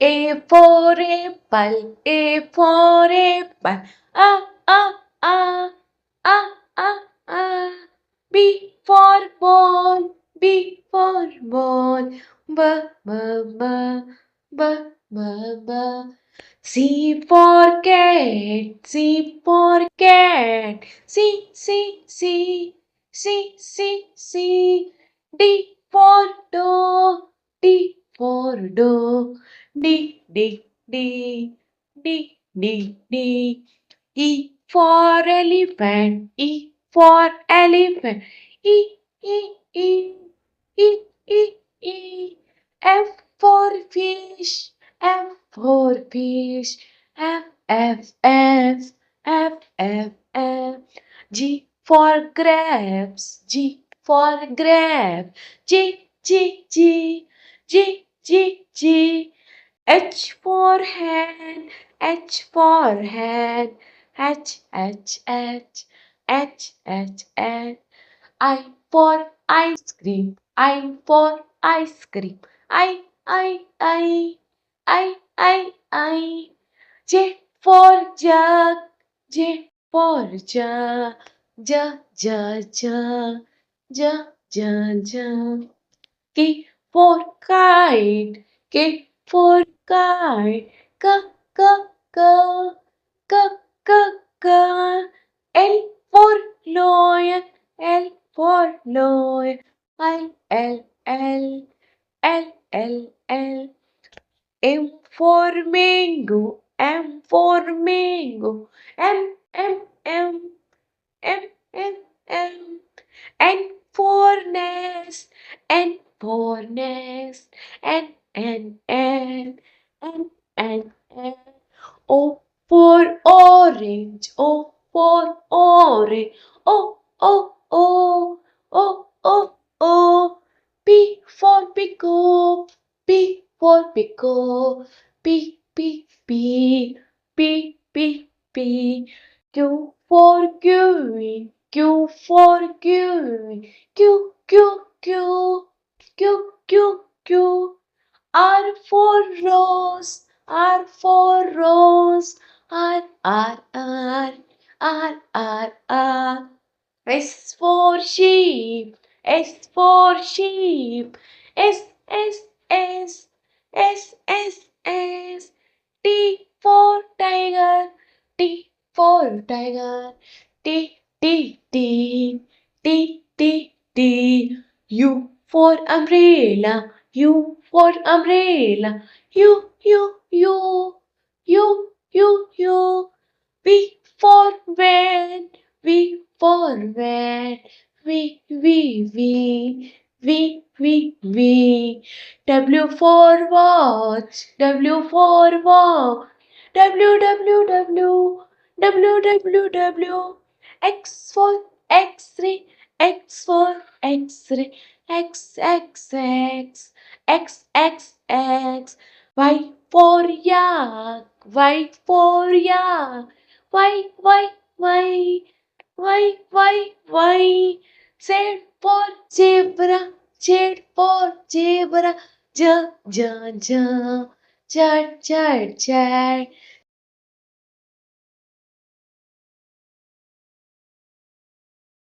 A for apple, A for apple. A. B for ball, B for ball. B, b, b, b, b, b. C for cat, C for cat. C. D for dog, D for dog. D. E for elephant, E for elephant. E, E, E, E, E. F for fish, F for fish. F. G for grapes, G for grapes. G. H for hand, H for hand. H. I for ice cream, I for ice cream. I. J for jug, J for jug. J, j, j, j, j. K for kite, K for kite. K, k, k, k, k, k. L for lion, L for lion. L. M for mango, M for mango. M. N for nest, N for nest. N. O for orange, O for orange. O. P for pickle, P for pickle. P. Q for kiwi, Q for kiwi. Q. R for rose, R for rose. R. S for sheep, S for sheep. S. T for tiger, T for tiger. T. U for umbrella, U for umbrella. U. V for van, V for van. V. W for watch, W for watch. W. X for X-ray, X for X-ray. X. Y for yak, Y for yak. Y. Z for zebra, Z for zebra. J.